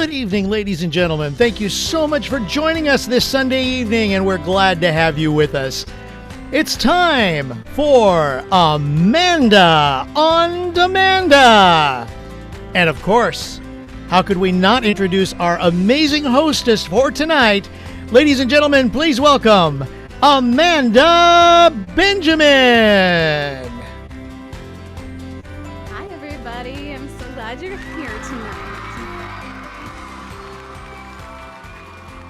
Good evening, ladies and gentlemen. Thank you so much for joining us this Sunday evening, and we're glad to have you with us. It's time for Amanda on Demanda. And of course, how could we not introduce our amazing hostess for tonight? Ladies and gentlemen, please welcome Amanda Benjamin. Hi, everybody. I'm so glad you're here tonight.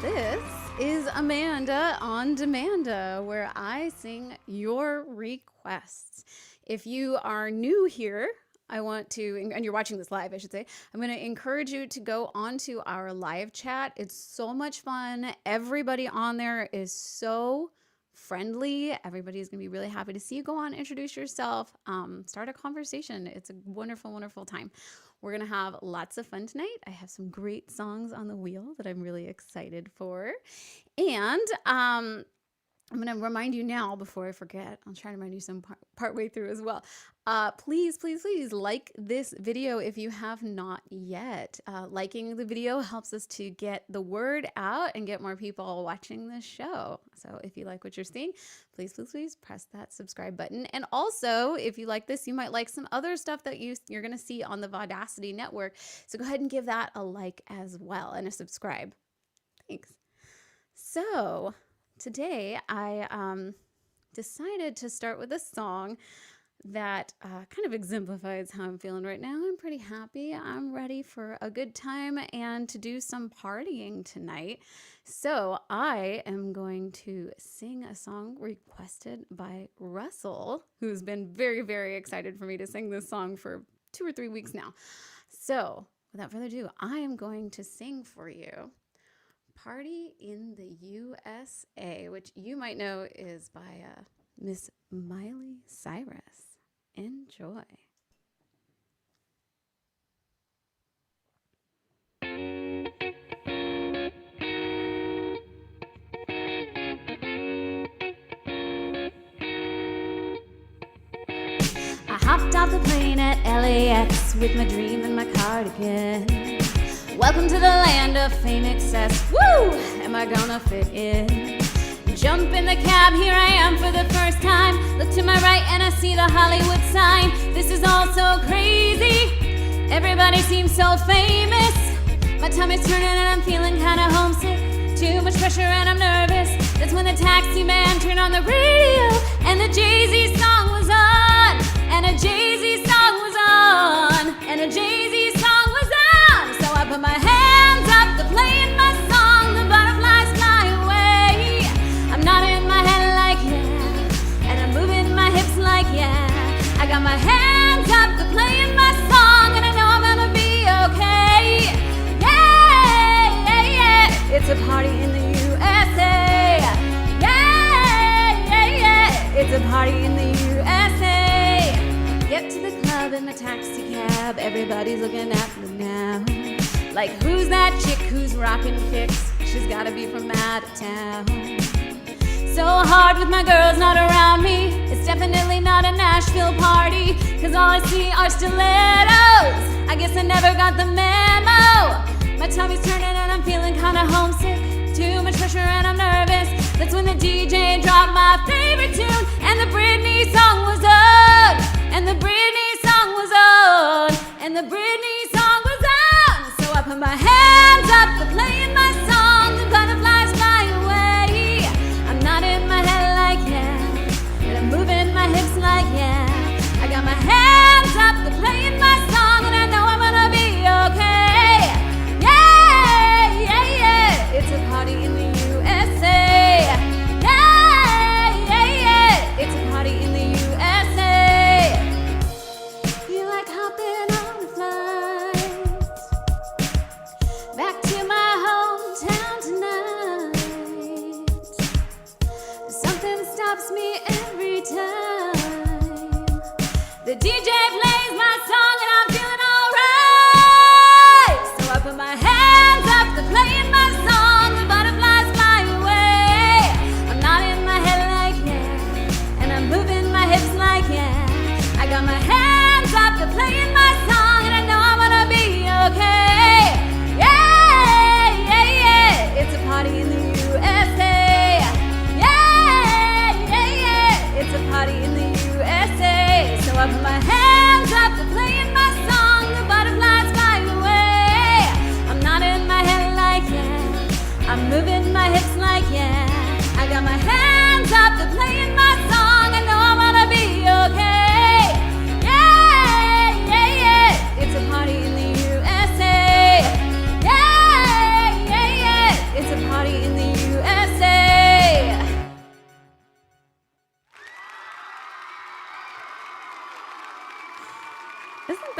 This is Amanda on Demanda, where I sing your requests. If you are new here, I want to, and you're watching this live, I should say, I'm going to encourage you to go onto our live chat. It's so much fun. Everybody on there is so friendly. Everybody's going to be really happy to see you. Go on, introduce yourself, start a conversation. It's a wonderful, wonderful time. We're going to have lots of fun tonight. I have some great songs on the wheel that I'm really excited for. And I'm going to remind you now before I forget. I'll try to remind you some part way through as well. Please, please, please like this video if you have not yet. Liking the video helps us to get the word out and get more people watching this show. So if you like what you're seeing, please, please, please press that subscribe button. And also, if you like this, you might like some other stuff that you're going to see on the Vaudacity network. So go ahead and give that a like as well and a subscribe. Thanks. So today I decided to start with a song that kind of exemplifies how I'm feeling right now. I'm pretty happy. I'm ready for a good time and to do some partying tonight. So I am going to sing a song requested by Russell, who's been very, very excited for me to sing this song for 2 or 3 weeks now. So without further ado, I am going to sing for you Party in the USA, which you might know is by Miss Miley Cyrus. Enjoy. I hopped off the plane at LAX with my dream and my cardigan. Welcome to the land of fame excess. Woo! Am I gonna fit in? Jump in the cab, here I am for the first time. Look to my right and I see the Hollywood sign. This is all so crazy. Everybody seems so famous. My tummy's turning and I'm feeling kinda homesick. Too much pressure and I'm nervous. That's when the taxi man turned on the radio and the Jay-Z song was on. And a Jay-Z song was on. And a Jay-Z song was on. So I put my hands up, they're playing my song. The butterflies fly away. I'm nodding my head like yeah, and I'm moving my hips like yeah. I got my hands up, they're playing my song, and I know I'm gonna be okay. Yeah, yeah, yeah. It's a party in the USA. Yeah, yeah, yeah. It's a party in the USA. Get to the club in my taxi cab. Everybody's looking at me now. Like, who's that chick who's rocking kicks? She's gotta be from out of town. So hard with my girls not around me. It's definitely not a Nashville party, cause all I see are stilettos. I guess I never got the memo. My tummy's turning and I'm feeling kinda homesick. Too much pressure and I'm nervous. That's when the DJ dropped my favorite tune, and the Britney song was on. And the Britney song was on. And the Britney song was on. So I put my hands up, they're playing my song. The butterflies fly away. I'm nodding my head like yeah, and I'm moving my hips like yeah. I got my hands up, they're playing my song, and I know I'm gonna be okay. Yeah, yeah, yeah. It's a party in the USA. Yeah, yeah, yeah. It's a party in the USA. Feel like hopping on a flight back to my hometown tonight. Something stops me every time. The DJ plays my song and I'm feeling alright. So I put my hands up, they're playing my song. The butterflies fly away. I'm nodding my head like yeah, and I'm moving my hips like yeah. I got my hands up, they're playing my song, and I know I'm gonna be okay. Yeah.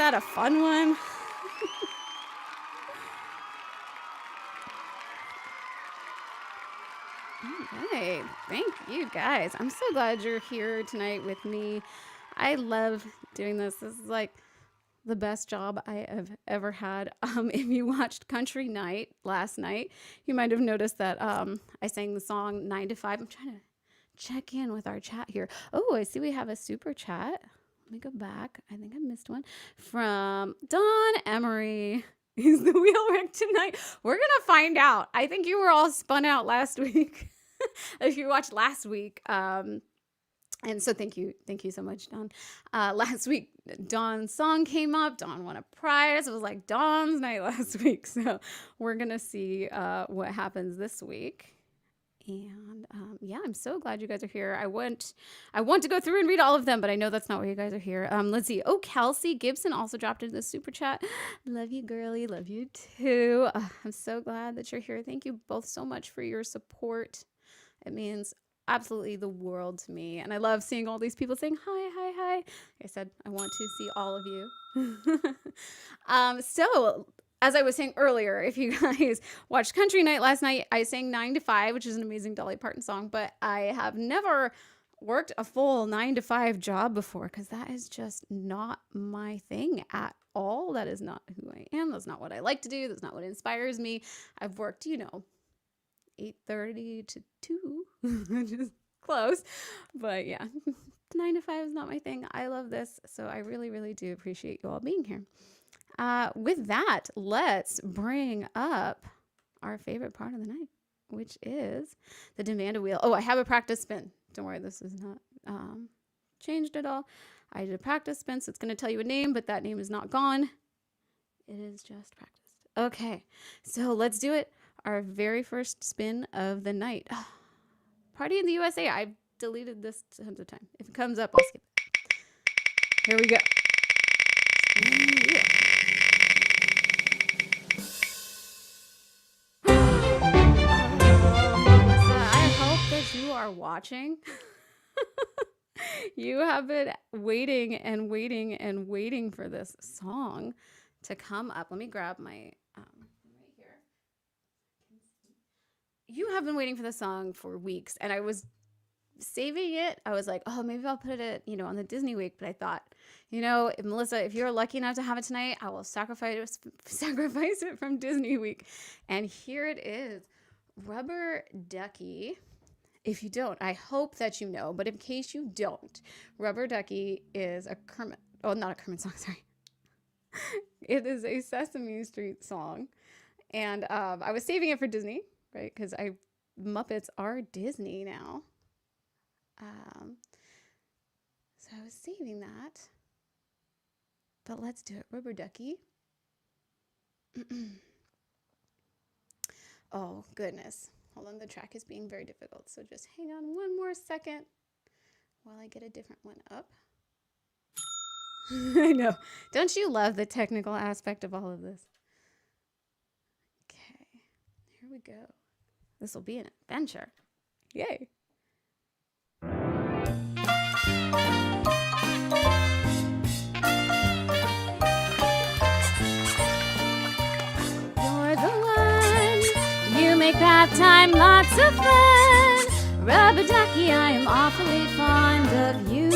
that a fun one? All right. Thank you guys. I'm so glad you're here tonight with me. I love doing this. This is like the best job I have ever had. If you watched Country Night last night, you might have noticed that I sang the song 9 to 5. I'm trying to check in with our chat here. Oh, I see we have a super chat. Let me go back. I think I missed one from Don Emery. Is the wheel wreck tonight? We're going to find out. I think you were all spun out last week. If you watched last week. And so thank you so much, Dawn. Last week, Dawn's song came up. Dawn won a prize. It was like Dawn's night last week. So we're going to see what happens this week. And yeah, I'm so glad you guys are here. I want to go through and read all of them, but I know that's not why you guys are here. Let's see. Oh, Kelsey Gibson also dropped into the super chat. Love you, girly. Love you too. I'm so glad that you're here. Thank you both so much for your support. It means absolutely the world to me. And I love seeing all these people saying hi, hi, hi. Like I said, I want to see all of you. So as I was saying earlier, if you guys watched Country Night last night, I sang 9 to 5, which is an amazing Dolly Parton song, but I have never worked a full 9 to 5 job before because that is just not my thing at all. That is not who I am. That's not what I like to do. That's not what inspires me. I've worked, 8:30 to 2, which is close, but yeah, 9 to 5 is not my thing. I love this, so I really, really do appreciate you all being here. With that, let's bring up our favorite part of the night, which is the Demanda wheel. Oh, I have a practice spin. Don't worry, this is not changed at all. I did a practice spin, so it's going to tell you a name, but that name is not gone. It is just practiced. Okay, so let's do it. Our very first spin of the night. Party in the USA. I've deleted this tons of time. If it comes up, I'll skip it. Here we go. I hope that you are watching. You have been waiting and waiting and waiting for this song to come up. Let me grab my right here. You have been waiting for this song for weeks, and I was saving it. I was like, oh, maybe I'll put it, on the Disney week. But I thought, Melissa, if you're lucky enough to have it tonight, I will sacrifice it from Disney week. And here it is, Rubber Ducky. If you don't, I hope that you know. But in case you don't, Rubber Ducky is a Kermit. Oh, not a Kermit song. Sorry. It is a Sesame Street song, and I was saving it for Disney, right? Because Muppets are Disney now. So I was saving that. But let's do it. Rubber Ducky. Oh, goodness. Hold on. The track is being very difficult. So just hang on one more second while I get a different one up. I know. Don't you love the technical aspect of all of this? Okay. Here we go. This will be an adventure. Yay. Make bath time lots of fun. Rubber Ducky, I am awfully fond of you.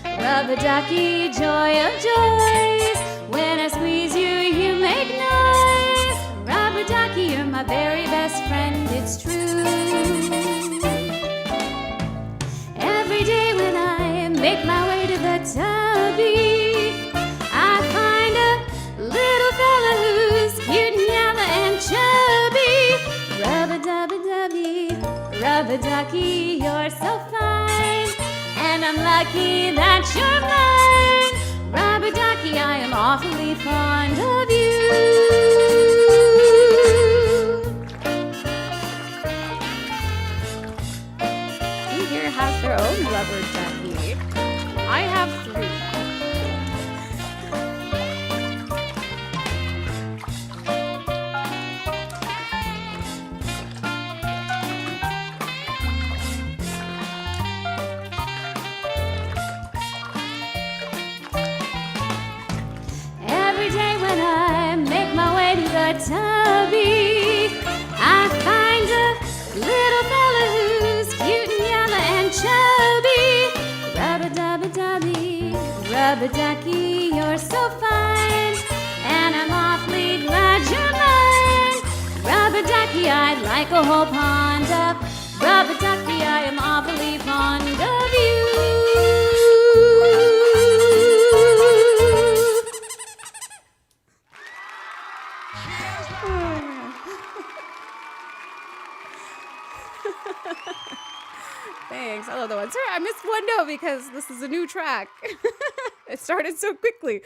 Rubber Ducky, joy of joys. When I squeeze you, you make noise. Rubber Ducky, you're my very best friend, it's true. Every day when I make my way to the tubby, I find a little fella who's cute and yellow and chubby. Rubber-dubby-dubby, Rubber Ducky, you're so fine. And I'm lucky that you're mine. Rubber Ducky, I am awfully fond of you. Who here has their own Rubber Ducky? I have 3. Teletubby. I find a little fella who's cute and yellow and chubby. Rub-a-dub-a-dubby, rub-a-ducky, you're so fine, and I'm awfully glad you're mine. Rub-a-ducky, I'd like a whole pond of. Rub-a-ducky, I am awfully fond of you. Thanks. I love that one. Sorry, I missed one note because this is a new track. It started so quickly.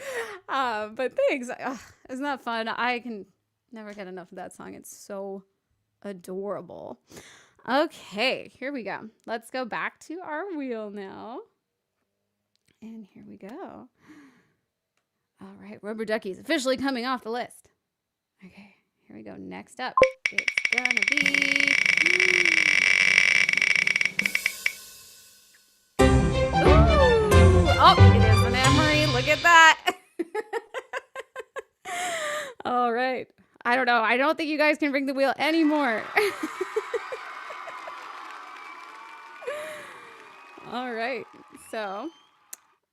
But thanks. Isn't that fun? I can never get enough of that song. It's so adorable. Okay, here we go. Let's go back to our wheel now. And here we go. All right, Rubber Ducky's officially coming off the list. Okay, here we go. Next up, it's gonna be... Oh, it is an Emery. Look at that. All right. I don't know. I don't think you guys can ring the wheel anymore. All right. So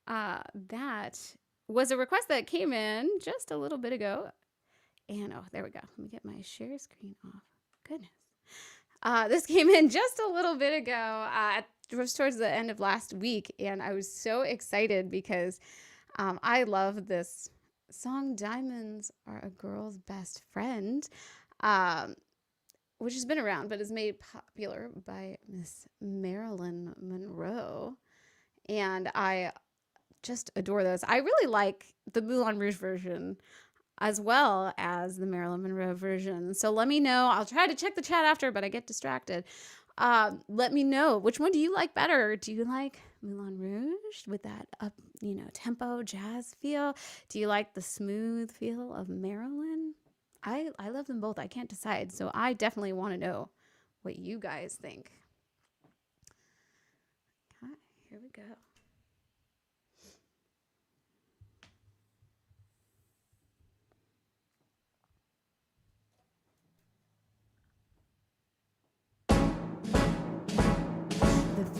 that was a request that came in just a little bit ago. And oh, there we go. Let me get my share screen off. Goodness. This came in just a little bit ago. Just towards the end of last week, and I was so excited because I love this song, Diamonds Are a Girl's Best Friend, which has been around but is made popular by Miss Marilyn Monroe, and I just adore those. I really like the Moulin Rouge version as well as the Marilyn Monroe version, so let me know. I'll try to check the chat after, but I get distracted. Let me know, which one do you like better? Do you like Moulin Rouge with that up, tempo jazz feel? Do you like the smooth feel of Marilyn? I love them both. I can't decide. So I definitely want to know what you guys think. Okay, here we go.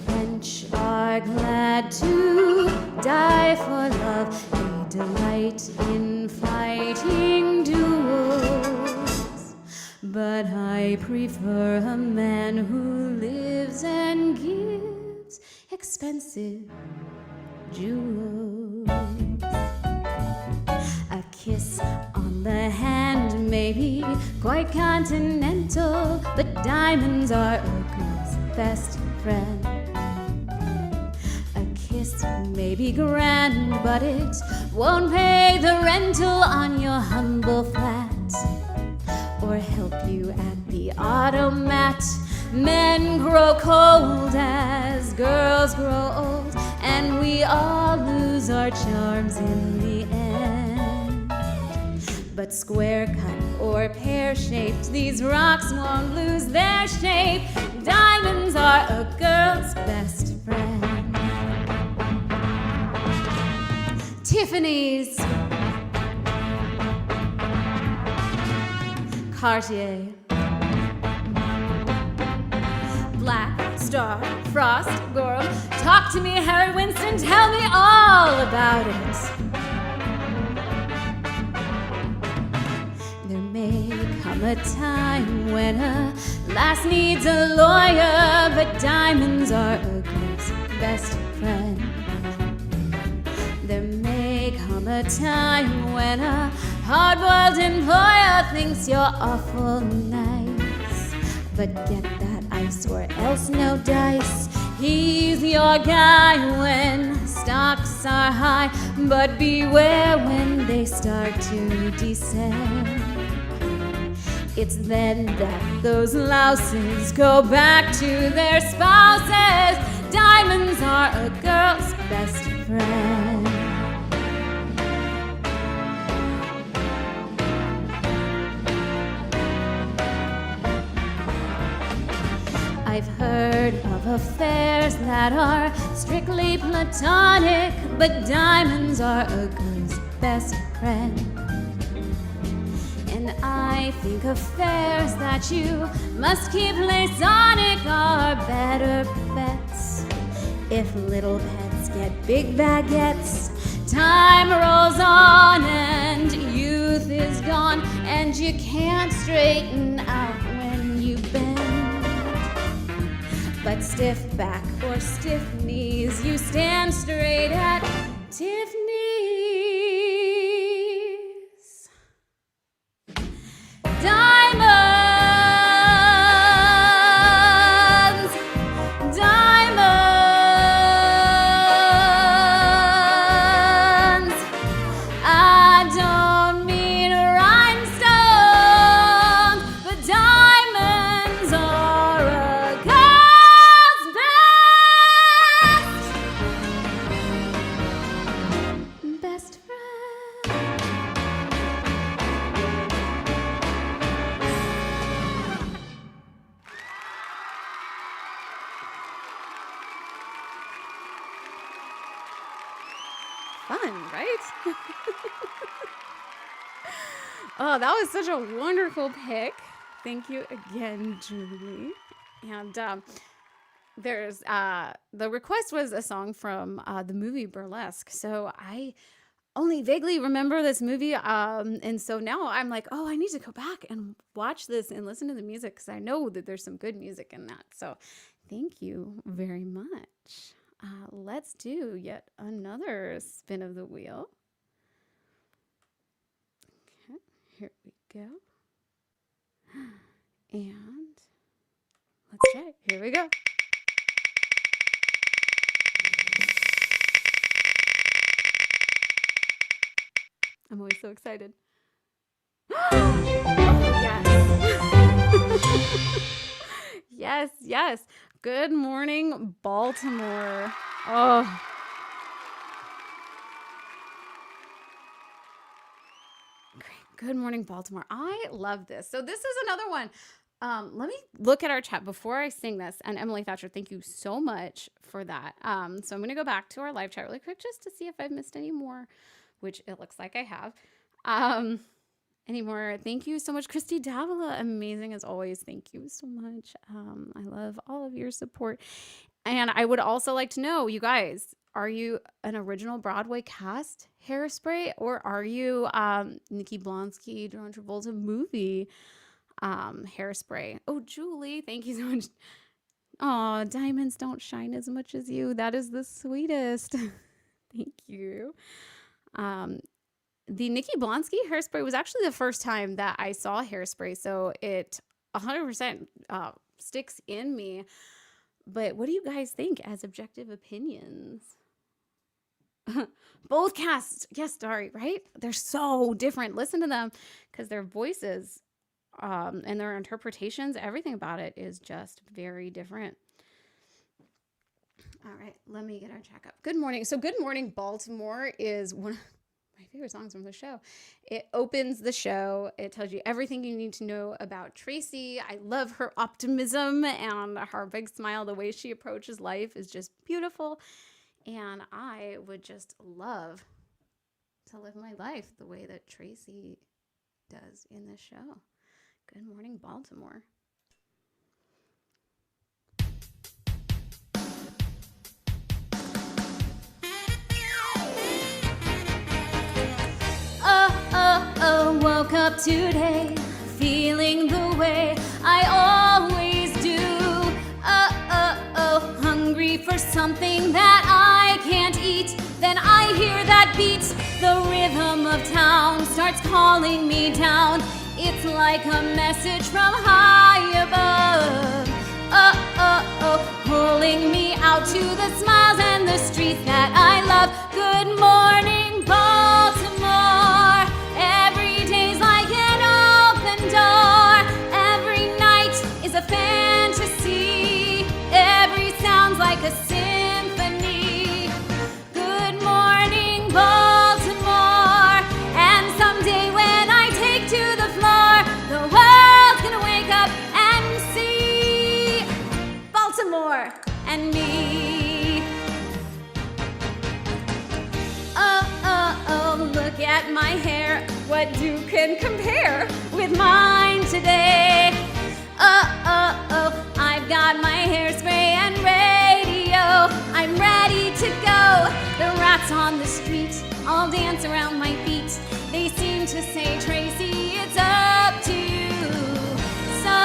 French are glad to die for love. They delight in fighting duels. But I prefer a man who lives and gives expensive jewels. A kiss on the hand may be quite continental, but diamonds are a girl's best friend. A kiss may be grand, but it won't pay the rental on your humble flat, or help you at the automat. Men grow cold as girls grow old, and we all lose our charms in the end. But square cut or pear-shaped, these rocks won't lose their shape. Diamonds are a girl's best friend. Tiffany's, Cartier, Black Star, Frost, Gold. Talk to me, Harry Winston, tell me all about it. There may come a time when a lass needs a lawyer, but diamonds are a girl's best friend. There may come a time when a hard-boiled employer thinks you're awful nice, but get that ice or else no dice. He's your guy when stocks are high, but beware when they start to descend. It's then that those louses go back to their spouses. Diamonds are a girl's best friend. I've heard of affairs that are strictly platonic, but diamonds are a girl's best friend. And when I think of fares that you must keep Sonic are better bets. If little pets get big baguettes, time rolls on and youth is gone, and you can't straighten out when you bend. But stiff back or stiff knees, you stand straight at Tiffany's. Diamonds, diamonds. I don't mean rhinestones, but diamonds are a girl's best friend. Fun, right? Oh, that was such a wonderful pick. Thank you again, Julie. And there's the request was a song from the movie Burlesque. So I only vaguely remember this movie. And so now I'm like, oh, I need to go back and watch this and listen to the music because I know that there's some good music in that. So thank you very much. Let's do yet another spin of the wheel. Okay, here we go. And let's try it. Here we go. I'm always so excited. Oh, yes. Yes, yes. Good morning, Baltimore. Oh. Great. Good morning, Baltimore. I love this. So this is another one. Let me look at our chat before I sing this. And Emily Thatcher, thank you so much for that. So I'm going to go back to our live chat really quick just to see if I've missed any more, which it looks like I have. Anymore. Thank you so much, Christy Davila. Amazing as always. Thank you so much. I love all of your support. And I would also like to know, you guys, are you an original Broadway cast Hairspray, or are you Nikki Blonsky, John Travolta movie Hairspray? Oh, Julie, thank you so much. Oh, diamonds don't shine as much as you. That is the sweetest. Thank you. The Nikki Blonsky Hairspray was actually the first time that I saw Hairspray, so it 100% sticks in me. But what do you guys think as objective opinions? Both casts, yes, Dari, right? They're so different. Listen to them, because their voices and their interpretations, everything about it is just very different. All right, let me get our check up. Good morning. So Good Morning Baltimore is one of my favorite songs from the show. It opens the show. It tells you everything you need to know about Tracy. I love her optimism and her big smile. The way she approaches life is just beautiful. And I would just love to live my life the way that Tracy does in this show. Good morning, Baltimore. Oh, woke up today feeling the way I always do. Hungry for something that I can't eat. Then I hear that beat, the rhythm of town starts calling me down. It's like a message from high above. Pulling me out to the smiles and the streets that I love. Good morning, Baltimore. Every day's like an open door. Every night is a fantasy. Every sound's like a symphony. Good morning, Baltimore. And someday when I take to the floor, the world's gonna wake up and see Baltimore and me. got my hairspray and radio. I'm ready to go. The rats on the street all dance around my feet. They seem to say, Tracy, it's up to you. So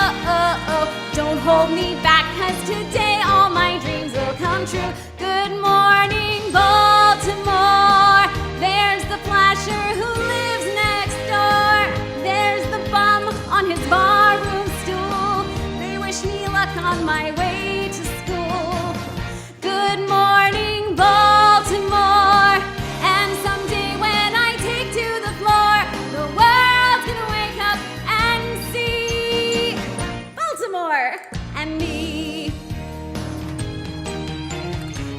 don't hold me back, 'cause today all my dreams will come true. Good morning, Baltimore. There's the flasher who lives next door. There's the bum on his barroom stool. They wish me luck on my way to school. Good morning, Baltimore. And someday when I take to the floor, the world's gonna wake up and see Baltimore and me.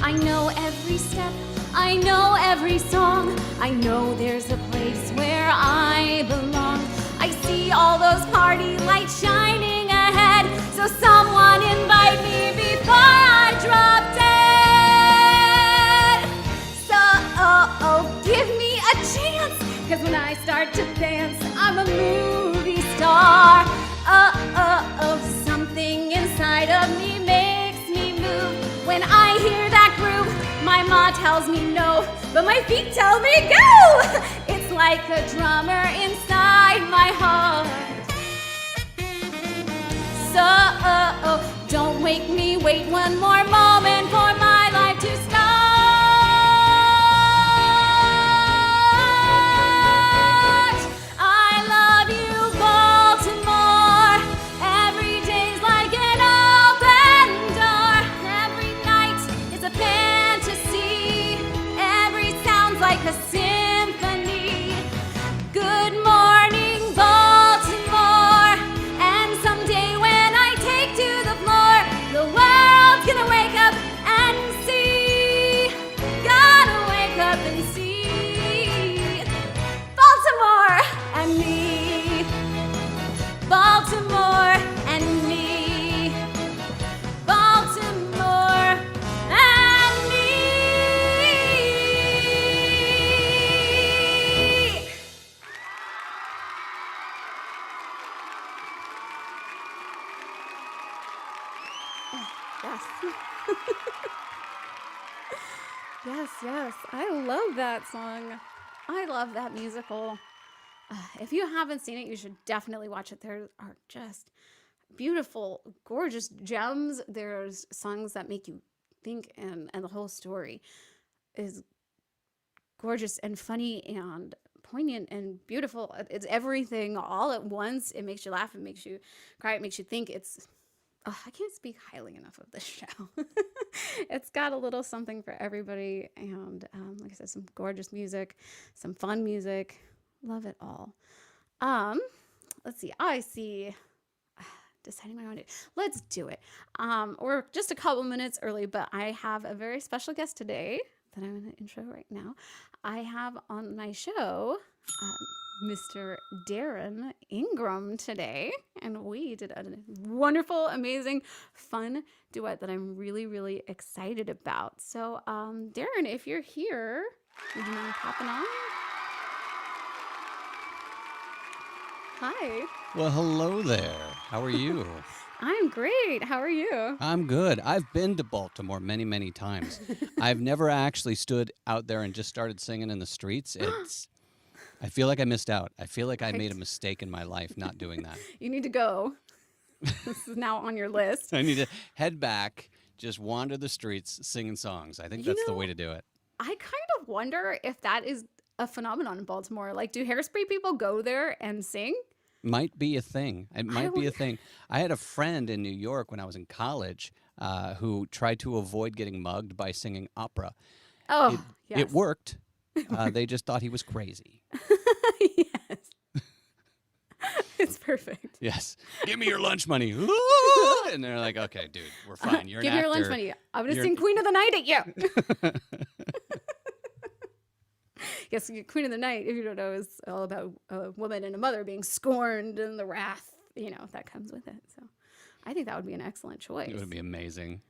I know every step, I know every song. I know there's a place where I belong. I see all those party lights shining ahead. So someone invite me before I drop dead. So give me a chance, 'cause when I start to dance, I'm a movie star. Something inside of me makes me move. When I hear that groove, my ma tells me no, but my feet tell me go. It's like a drummer inside my heart. So don't make me wait one more moment for my life to start. I love you, Baltimore. Every day's like an open door. Every night is a fantasy. Every sound's like a symphony. Good morning, Baltimore. And someday when I take to the floor, the world's gonna wake up and see. Gotta wake up and see Baltimore and me. Baltimore and me. Baltimore and me. Yes. Yes. I love that song. I love that musical. If you haven't seen it, you should definitely watch it. There are just beautiful, gorgeous gems. There's songs that make you think, and the whole story is gorgeous and funny and poignant and beautiful. It's everything all at once. It makes you laugh. It makes you cry. It makes you think. I can't speak highly enough of this show. It's got a little something for everybody. And like I said, some gorgeous music, some fun music. Love it all. Let's see. I see. Deciding what I want to do. Let's do it. We're just a couple minutes early, but I have a very special guest today that I'm going to intro right now. I have on my show Mr. Darren Ingram today, and we did a wonderful, amazing, fun duet that I'm really, really excited about. So, Darren, if you're here, would you mind popping on? Hi. Well, hello there. How are you? I'm great. How are you? I'm good. I've been to Baltimore many, many times. I've never actually stood out there and just started singing in the streets. I feel like I missed out. I feel like I made a mistake in my life not doing that. You need to go. This is now on your list. I need to head back, just wander the streets singing songs. I think that's the way to do it. I kind of wonder if that is a phenomenon in Baltimore. Like, do hairspray people go there and sing? Might be a thing. It might be a thing. I had a friend in New York when I was in college who tried to avoid getting mugged by singing opera. Oh, yes. It worked. They just thought he was crazy. Yes. It's perfect. Yes. Give me your lunch money. And they're like, okay, dude, we're fine. You're an Give me actor. your lunch money. I'm going to sing Queen of the Night at you. Yes, Queen of the Night, if you don't know, is all about a woman and a mother being scorned and the wrath, that comes with it. So I think that would be an excellent choice. It would be amazing.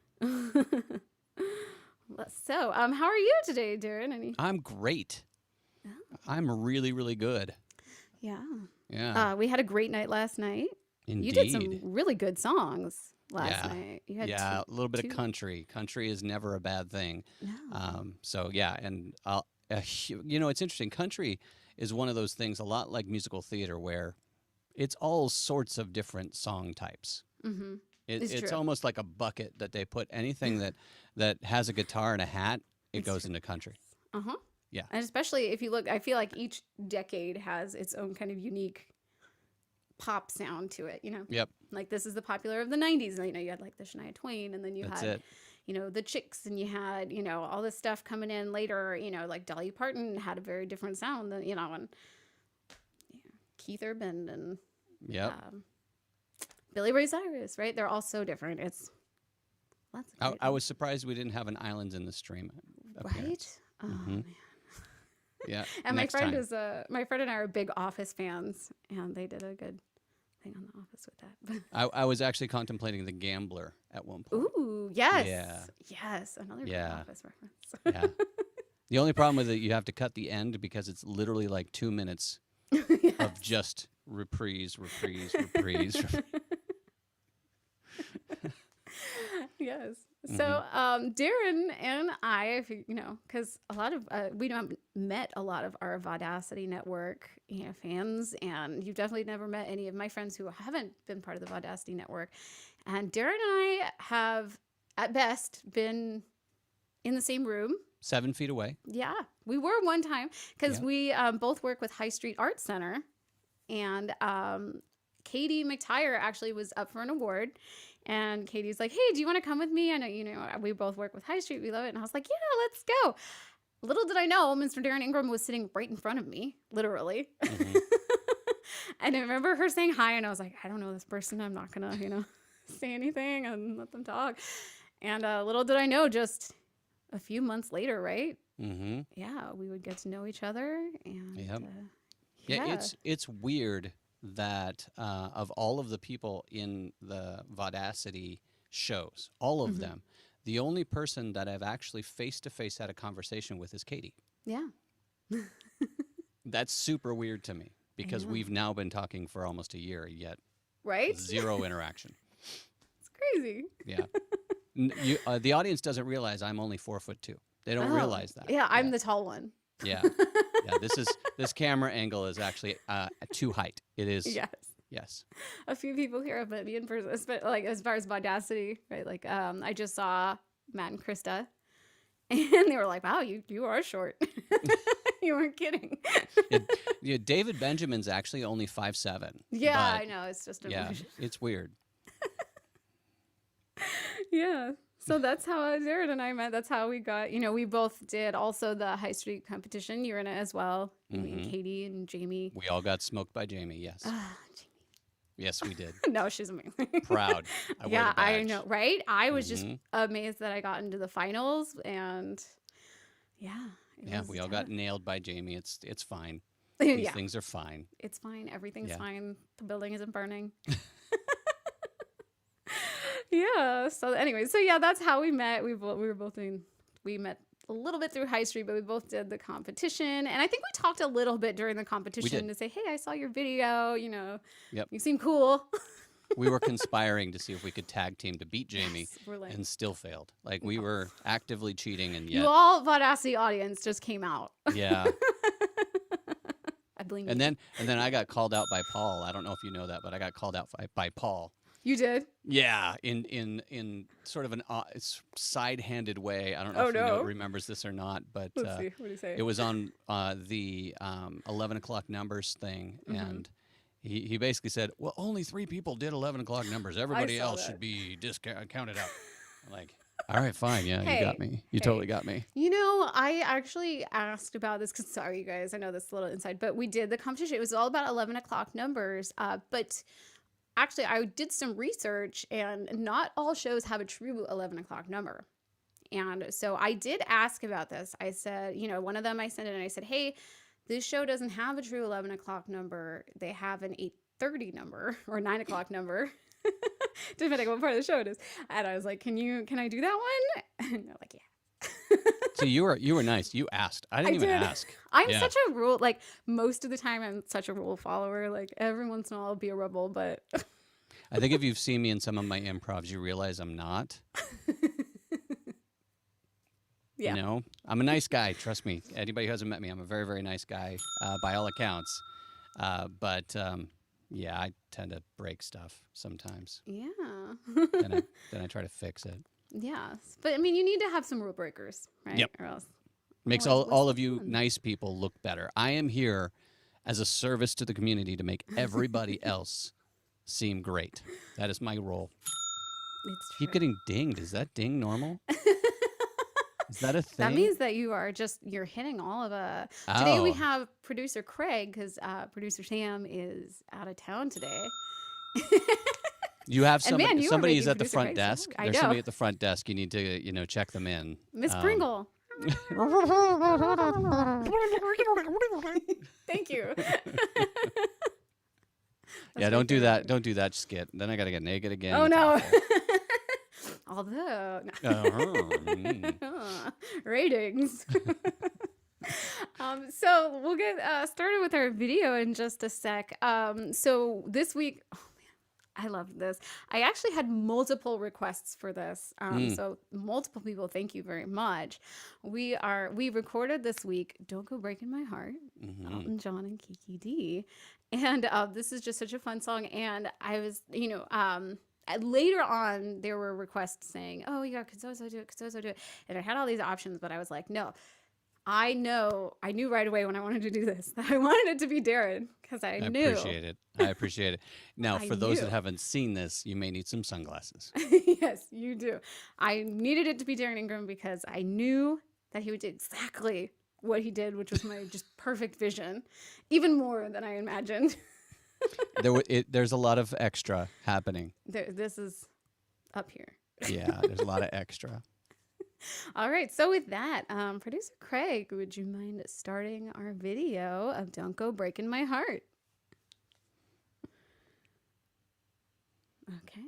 So, how are you today, Darren? I'm great. Oh. I'm really, really good. Yeah. Yeah. We had a great night last night. Indeed. You did some really good songs. last night. You had a little bit two. of country. Country is never a bad thing. No. So yeah, and it's interesting. Country is one of those things, a lot like musical theater, where it's all sorts of different song types. Mm-hmm. It's true. almost like a bucket that they put anything that has a guitar and a hat. It It's goes true. into country. Uh-huh. Yeah. And especially if you look, I feel like each decade has its own kind of unique pop sound to it, Yep. Like this is the popular of the 90s. You had like the Shania Twain, and then you That's had, it. the Chicks, and you had, all this stuff coming in later, like Dolly Parton had a very different sound than, and Keith Urban and Yep. Billy Ray Cyrus, right? They're all so different. It's lots of I was surprised we didn't have an Islands in the Stream appearance. right? Oh, Mhm. man. Yeah. And next my friend time. my friend and I are big Office fans, and they did a good thing on The Office with that. I was actually contemplating The Gambler at one point. Ooh, yes. Yeah. Yes, another big Yeah. Office reference. Yeah. The only problem with it, you have to cut the end because it's literally like 2 minutes of just reprise. Yes. So Darren and I, if because a lot of we don't met a lot of our Vaudacity Network fans, and you've definitely never met any of my friends who haven't been part of the Vaudacity Network. And Darren and I have, at best, been in the same room. 7 feet away. Yeah, we were one time because Yeah. we both work with High Street Arts Center, and Katie McTire actually was up for an award. And Katie's like, hey, do you want to come with me? I know, we both work with High Street. We love it. And I was like, yeah, let's go. Little did I know, Mr. Darren Ingram was sitting right in front of me, literally. Mm-hmm. And I remember her saying hi. And I was like, I don't know this person. I'm not going to, say anything and let them talk. And little did I know, just a few months later, right? Mm-hmm. Yeah, we would get to know each other. And Yep. Yeah, it's weird that of all of the people in the Vaudacity shows, all of them, the only person that I've actually face-to-face had a conversation with is Katie. Yeah. That's super weird to me because we've now been talking for almost a year, yet Right? zero interaction. It's crazy. Yeah. The audience doesn't realize I'm only 4'2". They don't realize that. Yeah, I'm the tall one. Yeah. Yeah. This camera angle is actually to height. It is. Yes. Yes. A few people here have met me in person, like as far as Vaudacity, right? Like I just saw Matt and Krista, and they were like, wow, you are short. You weren't kidding. David Benjamin's actually only 5'7". Yeah, but I know. It's just a yeah, it's weird. Yeah. So that's how Darren and I met. That's how we got, we both did also the High Street competition. You were in it as well. Me and Katie and Jamie. We all got smoked by Jamie. Yes. Jamie. Yes, we did. No, she's amazing. Proud. I wear Yeah, the badge. I know, right? I was just amazed that I got into the finals, and yeah. Yeah, we all got nailed by Jamie. It's fine. Yeah. These things are fine. It's fine. Everything's Yeah. fine. The building isn't burning. Yeah. So anyway, that's how we met. We met a little bit through High Street, but we both did the competition. And I think we talked a little bit during the competition to say, hey, I saw your video, Yep. you seem cool. We were conspiring to see if we could tag team to beat Jamie, we're like, and still failed. Like we were actively cheating, and you yet, all Vaudacity audience just came out. yeah. I blame And you. then I got called out by Paul. I don't know if you know that, but I got called out by Paul. You did? Yeah, in sort of an side-handed way. I don't know Oh, if you no. remembers this or not, but Let's see. What do you say? it was on the 11 o'clock numbers thing, and he basically said, well, only 3 people did 11 o'clock numbers. Everybody saw else that. should be counted out. I'm like, all right, fine. Yeah, Hey, you got me. You totally got me. I actually asked about this because, sorry, you guys, I know this is a little inside, but we did the competition. It was all about 11 o'clock numbers. But actually, I did some research, and not all shows have a true 11 o'clock number. And so I did ask about this. I said, one of them I sent it, and I said, hey, this show doesn't have a true 11 o'clock number. They have an 8:30 number or 9 o'clock number. Depending on what part of the show it is. And I was like, can I do that one? And they're like, yeah. So you were nice. You asked. I didn't even did. ask. I'm Yeah. such a rule, like most of the time I'm such a rule follower. Like every once in a while I'll be a rebel, but I think if you've seen me in some of my improvs, you realize I'm not. Yeah. You know, I'm a nice guy. Trust me. Anybody who hasn't met me, I'm a very, very nice guy by all accounts. But yeah, I tend to break stuff sometimes. Yeah. Then I try to fix it. Yes. But I mean, you need to have some rule breakers, right? Yep. Or else. Makes Otherwise, all what's of the you fun? nice people look better. I am here as a service to the community to make everybody else seem great. That is my role. It's true. Keep getting dinged. Is that ding normal? Is that a thing? That means that you're hitting all of Today we Oh. have producer Craig because producer Sam is out of town today. You have And man, you were somebody is making at the producer front Craig's desk. salary. I There's know. somebody at the front desk. You need to, check them in. Miss Pringle. Thank you. Yeah, don't do that. Don't do that skit. Then I got to get naked again. Oh It's no. awful. Although Mm. ratings. So we'll get started with our video in just a sec. So this week, oh man, I love this. I actually had multiple requests for this. So multiple people, thank you very much. We recorded this week, Don't Go Breaking My Heart, Elton John and Kiki D. And this is just such a fun song. And I was, later on, there were requests saying, "Oh, yeah, could so do it, could so do it," and I had all these options, but I was like, "No, I knew right away when I wanted to do this that I wanted it to be Darren because I knew." Appreciate it. I appreciate it. Now, I for those knew. that haven't seen this, you may need some sunglasses. Yes, you do. I needed it to be Darren Ingram because I knew that he would do exactly what he did, which was my just perfect vision, even more than I imagined. There's a lot of extra happening. This is up here. Yeah, there's a lot of extra. All right. So with that, producer Craig, would you mind starting our video of Don't Go Breaking My Heart? Okay.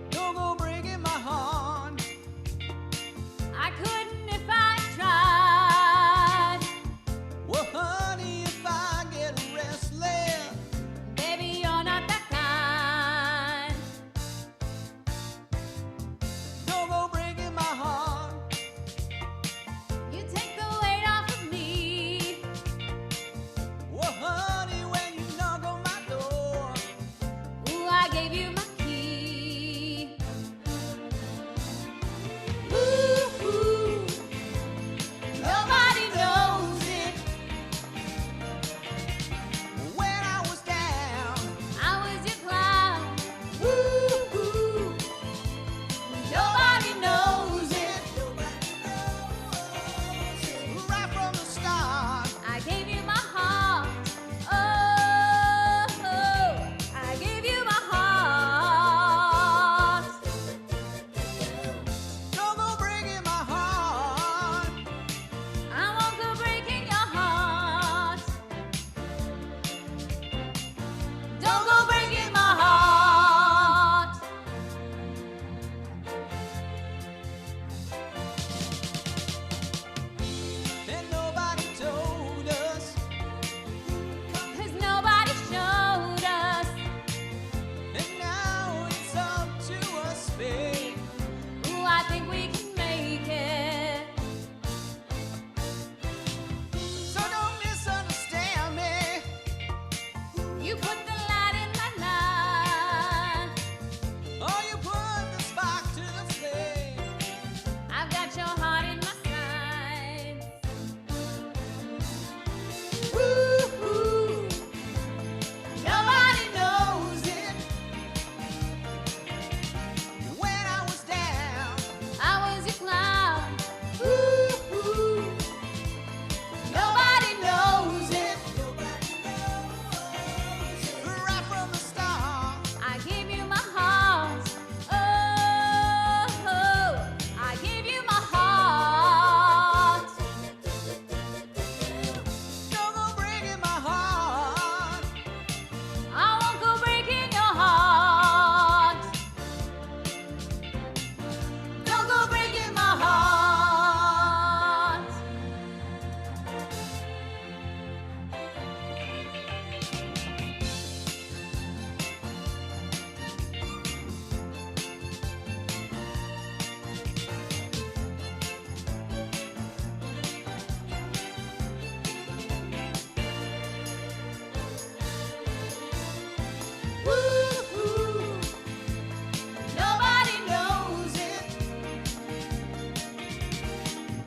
Don't go breaking my heart. I couldn't if I tried. Well, honey, if I get restless, Baby, you're Ooh, nobody knows it.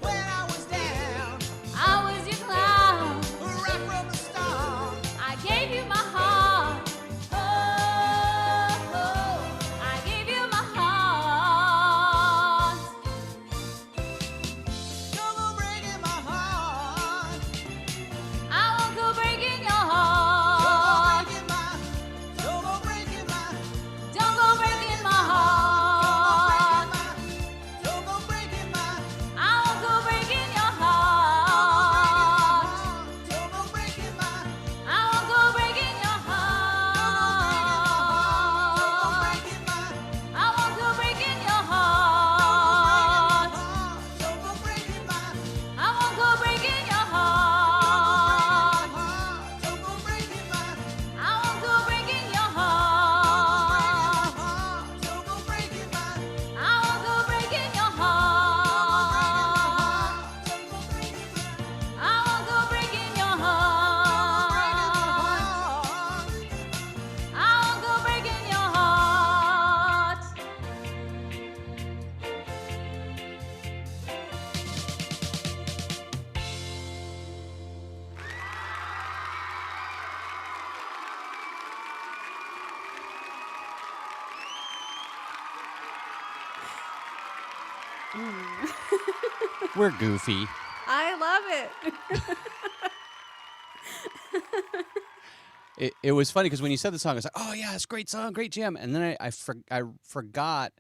When I was down, I was your clown. right from the start. I gave you my heart. Oh, I gave you my heart. Don't go breaking my heart. I won't go breaking your heart. Don't go breaking my. Don't go breaking my heart. Don't go breaking my. I won't go breaking your heart. Don't go breaking my. I won't go breaking your heart. I won't go breaking your heart. Don't go breaking my. I won't go breaking your heart. Don't go breaking my. I won't go breaking your heart. Don't go breaking my. I won't go breaking your heart. I won't go breaking your heart. I won't go breaking your heart. We're goofy. I love it. It was funny because when you said the song, I was like, "Oh yeah, it's a great song, great jam." And then I forgot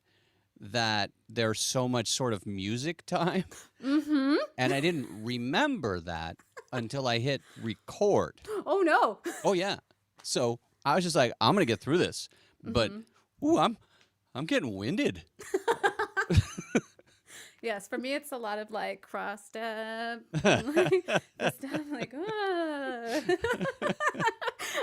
that there's so much sort of music time, and I didn't remember that until I hit record. Oh no. Oh yeah, so I was just like, "I'm gonna get through this," but ooh, I'm getting winded. Yes, for me it's a lot of like cross step, and, like, the stuff like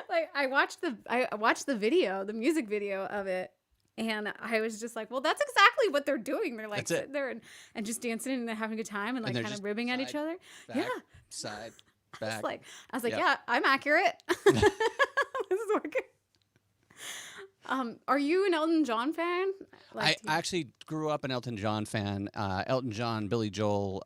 like I watched the video, the music video of it, and I was just like, well, that's exactly what they're doing. They're like That's it. sitting there and just dancing and having a good time and like they're kind of just ribbing at each side, other. Back, Yeah, side, I back. was like, Yep. yeah, I'm accurate. This is working. Are you an Elton John fan? I actually grew up an Elton John fan. Elton John, Billy Joel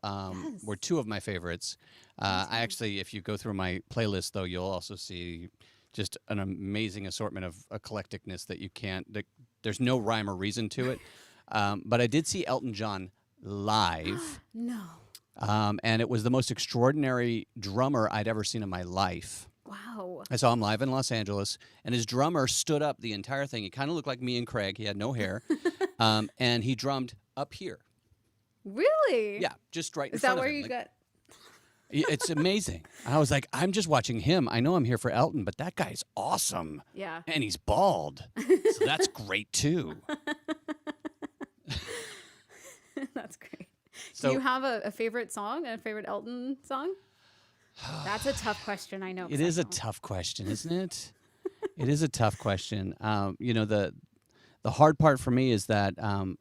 were two of my favorites. I actually, if you go through my playlist, though, you'll also see just an amazing assortment of eclecticness that you can't. There's no rhyme or reason to it. But I did see Elton John live, No. and it was the most extraordinary drummer I'd ever seen in my life. Wow. I saw him live in Los Angeles, and his drummer stood up the entire thing. He kind of looked like me and Craig. He had no hair, and he drummed up here. Really? Yeah, just right in Is front that of where him. you Like, got? it's amazing. I was like, I'm just watching him. I know I'm here for Elton, but that guy's awesome, Yeah. and he's bald, so that's great too. That's great. So Do you have a favorite song, a favorite Elton song? That's a tough question, I know. it 'cause I is a don't. tough question, isn't it? It is a tough question. You know, the hard part for me is that I'm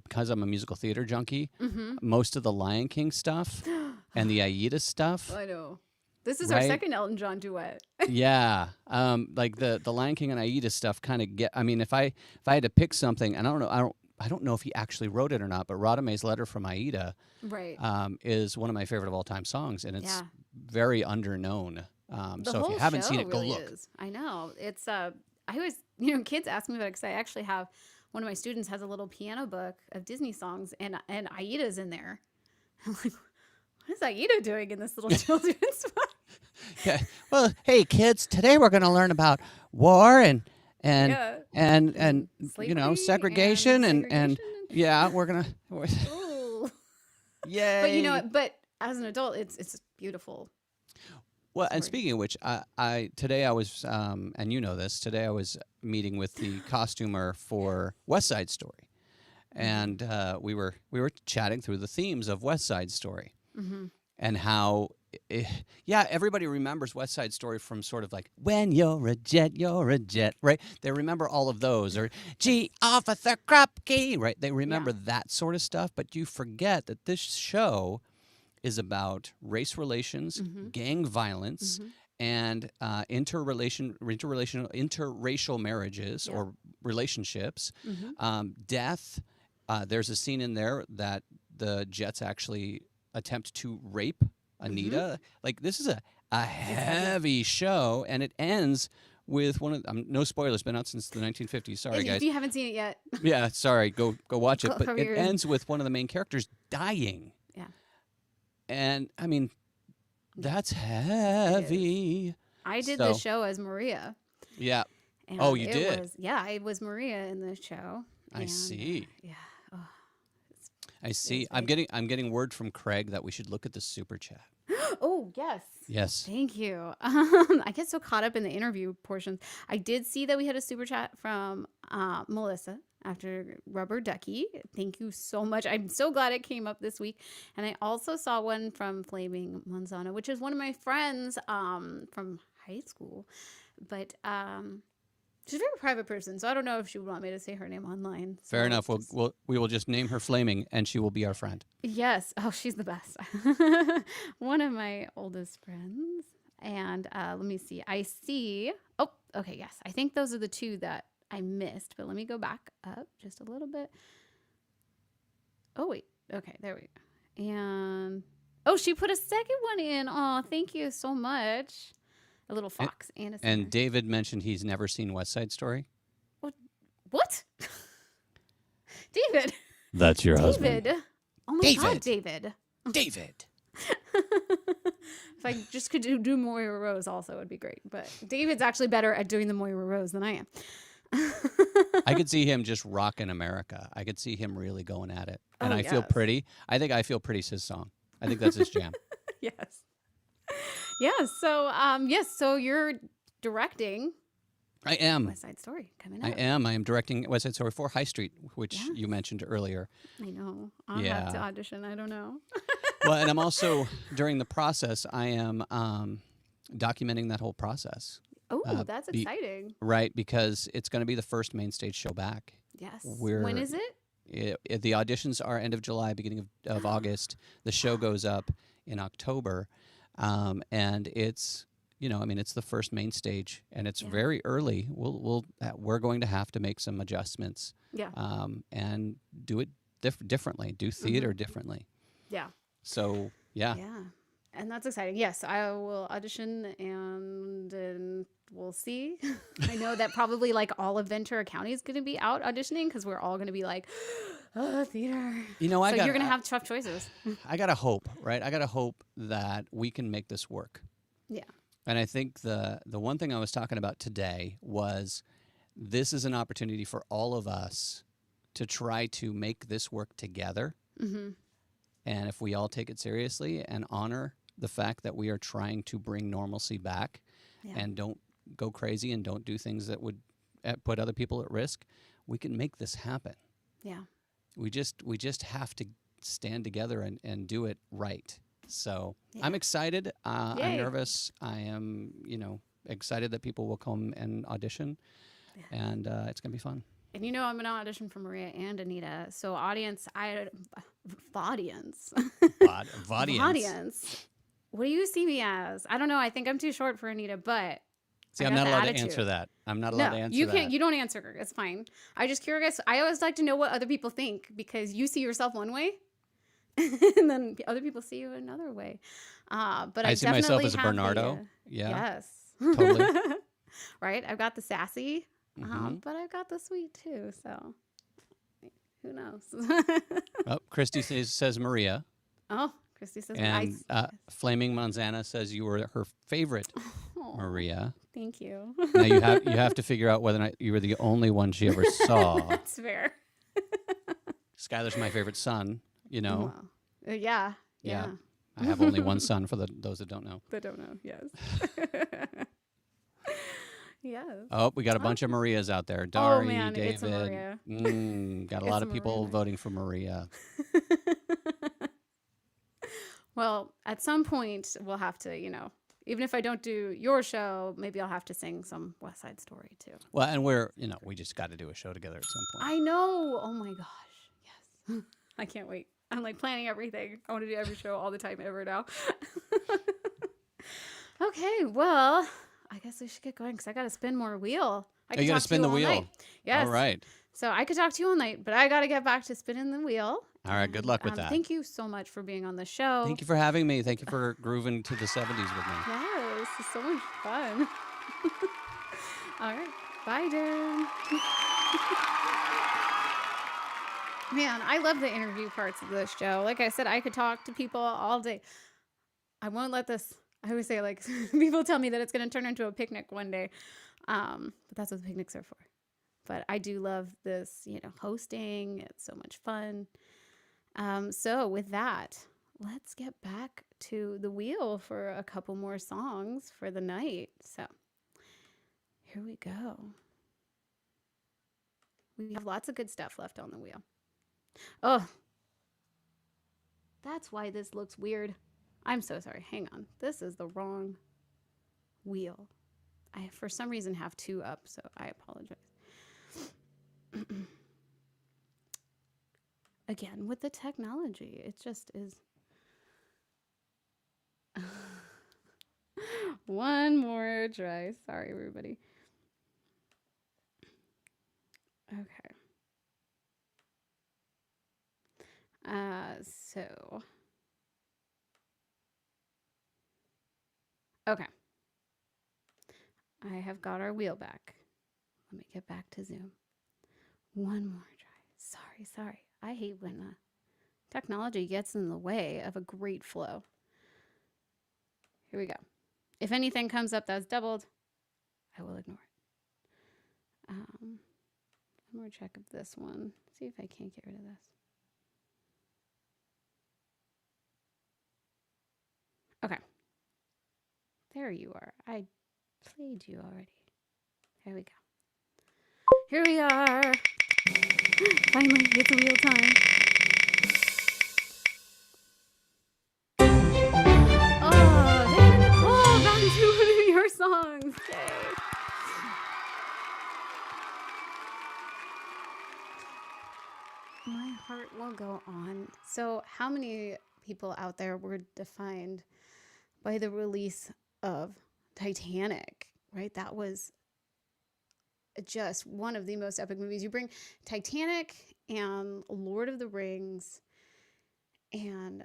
because I'm a musical theater junkie. Most of the Lion King stuff and the Aida stuff. I know. This is our Right? second Elton John duet. Yeah, like the Lion King and Aida stuff kind of get. I mean, if I had to pick something, and I don't know if he actually wrote it or not, but Radame's Letter from Aida Right. is one of my favorite of all time songs, and it's Yeah. very underknown. The So if whole you haven't seen show it, go really look. is. I know. It's I always, kids ask me about it because I actually have one of my students has a little piano book of Disney songs, and Aida's in there. I'm like, what is Aida doing in this little children's book? Yeah. Well, hey kids, today we're going to learn about war and Yeah. segregation Slavery and and yeah, we're gonna. Ooh. Yay! But as an adult, it's beautiful. Well, and Sorry. speaking of which, today I was, and you know this, today I was meeting with the costumer for West Side Story, and we were chatting through the themes of West Side Story, and how, everybody remembers West Side Story from sort of like when you're a jet, right? They remember all of those, or G Officer Krupke, right? They remember that sort of stuff, but you forget that this show is about race relations, gang violence, and interracial marriages or relationships, death. There's a scene in there that the Jets actually attempt to rape Anita. Like, this is a heavy show, and it ends with one of no spoilers, been out since the 1950s. Sorry, guys. If you haven't seen it yet, Yeah, sorry. Go watch it. But cover it your- ends with one of the main characters dying. yeah. And I mean, that's heavy. I did So- the show as Maria. Yeah. And Oh, you it did? Was, yeah, I was Maria in the show. I and, see. Yeah. Oh, I see. It's I'm getting word from Craig that we should look at the super chat. oh yes. Yes. Thank you. I get so caught up in the interview portions. I did see that we had a super chat from Melissa after Rubber Ducky. Thank you so much. I'm so glad it came up this week. And I also saw one from Flaming Manzana, which is one of my friends from high school. But she's a very private person, so I don't know if she would want me to say her name online. Fair So enough. just- We will just name her Flaming, and she will be our friend. Yes. Oh, she's the best. One of my oldest friends. And let me see. I see. Oh, okay. Yes. I think those are the two that I missed, but let me go back up just a little bit. Oh, wait. Okay. There we go. And oh, she put a second one in. Oh, thank you so much. A little fox and a singer. And David mentioned he's never seen West Side Story. What? David. That's your David. Oh my God, David. David. David. If I just could do Moira Rose also, it would be great. But David's actually better at doing the Moira Rose than I am. I could see him just rocking America. I could see him really going at it. And Oh, I Feel yes. Pretty. I think I Feel Pretty's his song. I think that's his jam. Yes. Yes. So, yes. So you're directing I am. West Side Story coming up. I am. I am directing West Side Story 4 High Street, which Yes. you mentioned earlier. I know. I'll have to Yeah. audition. I don't know. Well, and I'm also, during the process, I am documenting that whole process. Oh, that's be- exciting. Right, because it's going to be the first main stage show back. Yes. We're- When is it? The auditions are end of July, beginning of August. The show goes up in October, and it's it's the first main stage, and it's Yeah. very early. We're going to have to make some adjustments, Yeah. and do it differently. Do theater differently. Yeah. So yeah. Yeah. And that's exciting. Yes, I will audition and then we'll see. I know that probably like all of Ventura County is going to be out auditioning because we're all going to be like, oh, theater. You know, So you're going to have tough choices. I gotta hope, right? I gotta hope that we can make this work. Yeah. And I think the one thing I was talking about today was this is an opportunity for all of us to try to make this work together. Mm-hmm. And if we all take it seriously and honor the fact that we are trying to bring normalcy back Yeah. and don't go crazy and don't do things that would put other people at risk, we can make this happen. Yeah. We just have to stand together and do it right. So Yeah. I'm excited. I'm Yay. nervous. I am, excited that people will come and audition, and it's gonna be fun. And I'm going to audition for Maria and Anita. So audience. Audience. Audience. What do you see me as? I don't know. I think I'm too short for Anita, but See, I I'm got not the allowed to attitude. answer that. I'm not allowed to answer you that. can't. You don't answer. It's fine. I just curious. I always like to know what other people think because you see yourself one way, and then other people see you another way. But I see myself definitely as a have the, Bernardo. Yeah, Yes. totally. Right. I've got the sassy, Mhm. but I've got the sweet too. So who knows? Oh, Christy says Maria, Oh, Christy says and nice. Flaming Manzana says you were her favorite Oh, Maria. thank you. Now you have to figure out whether or not you were the only one she ever saw. That's fair. Skylar's my favorite son. Wow. Yeah. Yeah. Yeah. I have only one son for those that don't know. That don't know. Yes. Yes. Oh, we got a bunch of Marias out there. Dari, man, David. it's a Maria. Got a It's lot a of people Maria. voting for Maria. Well, at some point we'll have to, even if I don't do your show, maybe I'll have to sing some West Side Story too. Well, and we just got to do a show together at some point. I know. Oh my gosh. Yes. I can't wait. I'm like planning everything. I want to do every show all the time ever now. Okay, well, I guess we should get going because I got to spin more wheel. I Oh, could you got to talk spin the you all wheel. night. Yes. All right. So I could talk to you all night, but I got to get back to spinning the wheel. All right. Good luck with that. Thank you so much for being on the show. Thank you for having me. Thank you for grooving to the 70s with me. Yes, this is so much fun. All right. Bye, Darren. Man, I love the interview parts of this show. Like I said, I could talk to people all day. I won't let this. I always say, like, people tell me that it's going to turn into a picnic one day. But that's what the picnics are for. But I do love this, hosting. It's so much fun. So with that, let's get back to the wheel for a couple more songs for the night. So here we go. We have lots of good stuff left on the wheel. Oh, that's why this looks weird. I'm so sorry. Hang on. This is the wrong wheel. I, for some reason, have two up, so I apologize. Again, with the technology, it just is. One more try. Sorry, everybody. Okay. So. Okay. I have got our wheel back. Let me get back to Zoom. One more try. Sorry. I hate when technology gets in the way of a great flow. Here we go. If anything comes up that's doubled, I will ignore it. One more check of this one. See if I can't get rid of this. Okay. There you are. I played you already. Here we go. Here we are. Finally, it's wheel time. Oh, Dana Nicole, back to one of your songs. Yay. My heart will go on. So, how many people out there were defined by the release of Titanic, right? That was just one of the most epic movies. You bring Titanic and Lord of the Rings and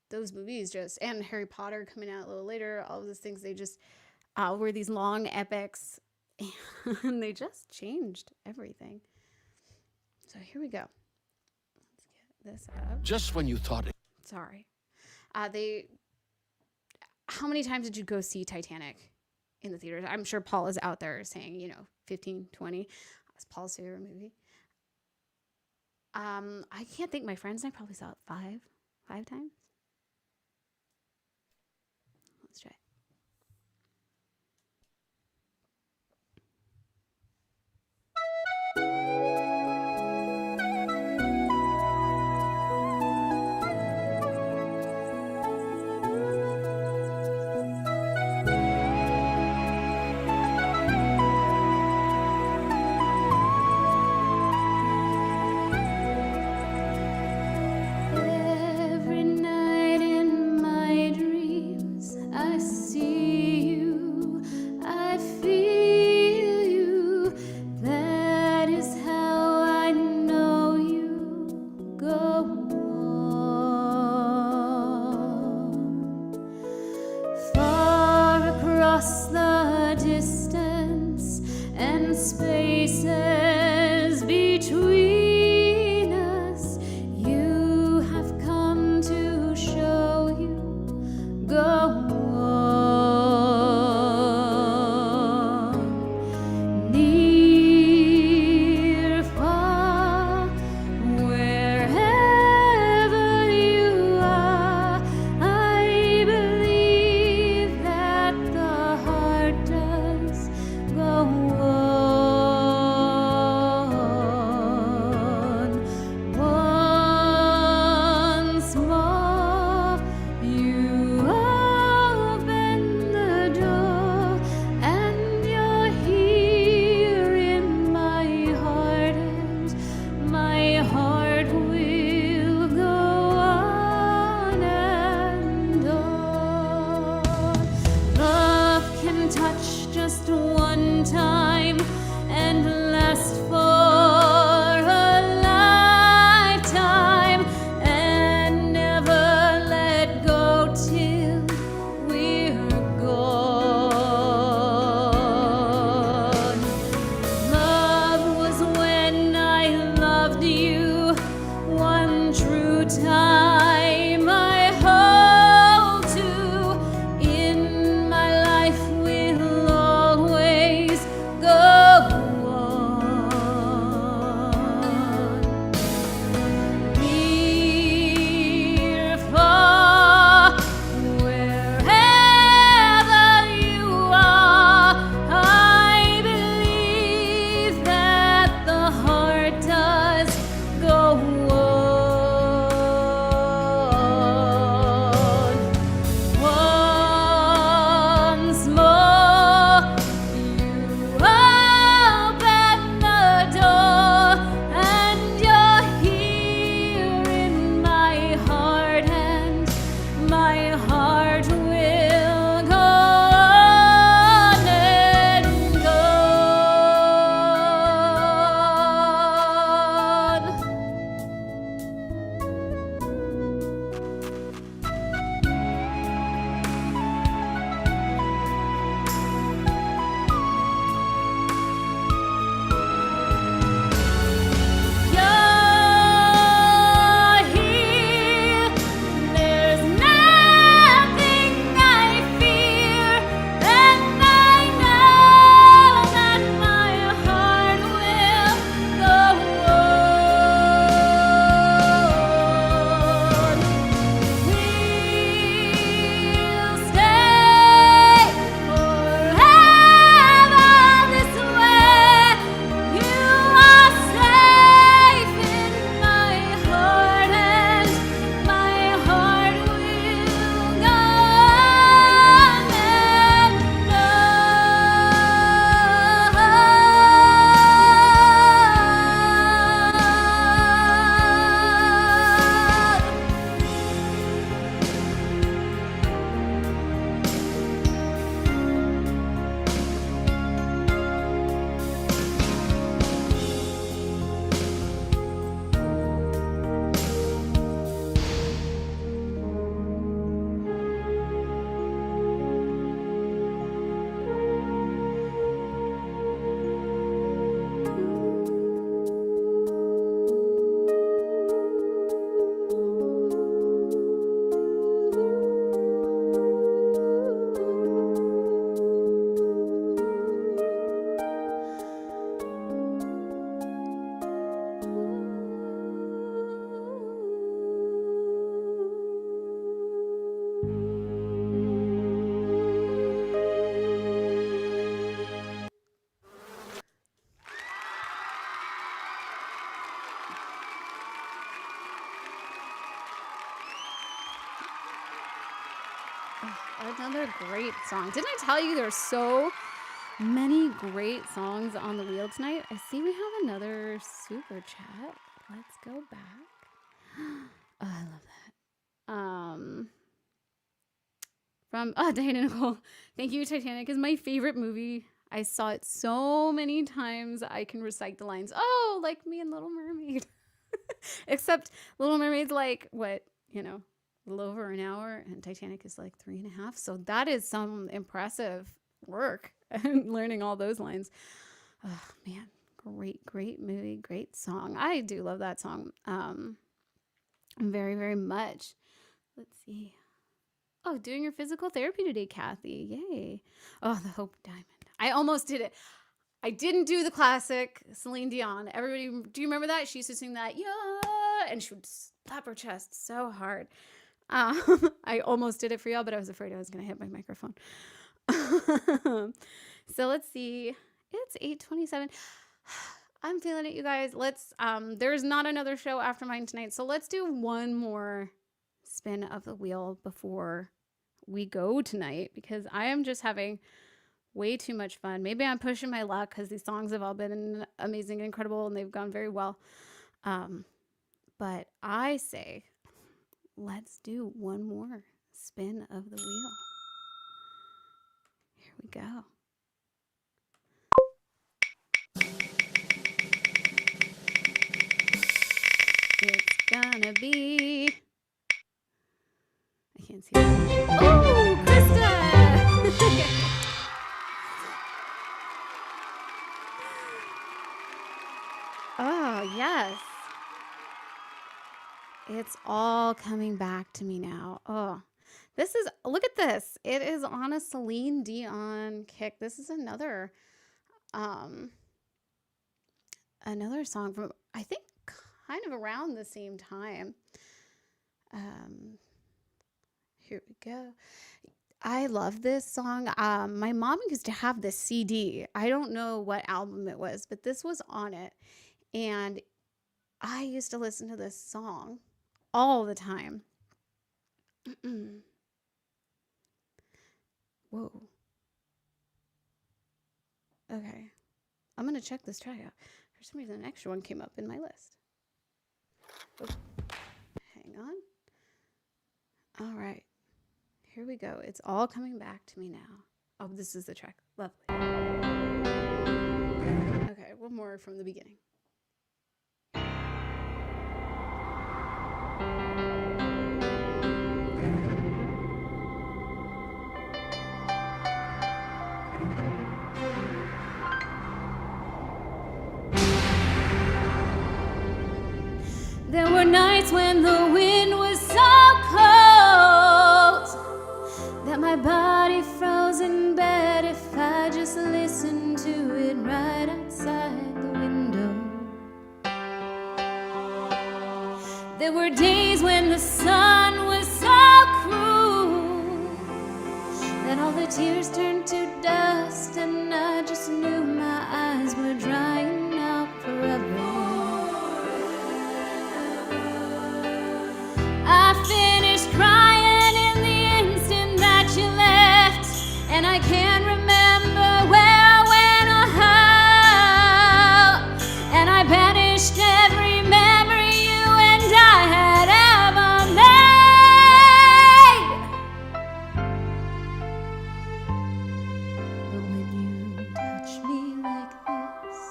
those movies just, and Harry Potter coming out a little later, all of those things, they just were these long epics and they just changed everything. So here we go. Let's get this up. Just when you thought it. Sorry. How many times did you go see Titanic in the theaters? I'm sure Paul is out there saying, 15, 20. That's Paul's favorite movie. I can't think. My friends and I probably saw it five times. Let's try. Every night in my dreams, I Another great song. Didn't I tell you there's so many great songs on the wheel tonight? I see we have another super chat. Let's go back. Oh, I love that. From Diana Nicole. Thank you, Titanic is my favorite movie. I saw it so many times I can recite the lines. Oh, like me and Little Mermaid. Except Little Mermaid's like, what, a little over an hour, and Titanic is like 3.5. So that is some impressive work, learning all those lines. Oh, man. Great movie, great song. I do love that song very, very much. Let's see. Oh, doing your physical therapy today, Kathy. Yay. Oh, the Hope Diamond. I almost did it. I didn't do the classic Celine Dion. Everybody, do you remember that? She used to sing that, yeah, and she would slap her chest so hard. I almost did it for y'all, but I was afraid I was going to hit my microphone. So let's see. It's 8:27. I'm feeling it, you guys. Let's, there's not another show after mine tonight, so let's do one more spin of the wheel before we go tonight, because I am just having way too much fun. Maybe I'm pushing my luck because these songs have all been amazing and incredible and they've gone very well. But I say, let's do one more spin of the wheel. Here we go. It's gonna be... I can't see that. Oh, Krista! Oh, yes. It's all coming back to me now. Oh, this is, look at this. It is on a Celine Dion kick. This is another song from, I think, kind of around the same time. Here we go. I love this song. My mom used to have this CD. I don't know what album it was, but this was on it. And I used to listen to this song all the time. Whoa. Okay. I'm going to check this track out. For some reason, an extra one came up in my list. Oh. Hang on. All right. Here we go. It's all coming back to me now. Oh, this is the track. Lovely. Okay, one more from the beginning. There were nights when the wind was so cold that my body froze in bed if I just listened to it right outside the window. There were days when the sun was so cruel that all the tears turned to dust, and I just knew my eyes were drying out forever. I finished crying in the instant that you left, and I can't remember where I went or how, and I banished every memory you and I had ever made. But when you touch me like this,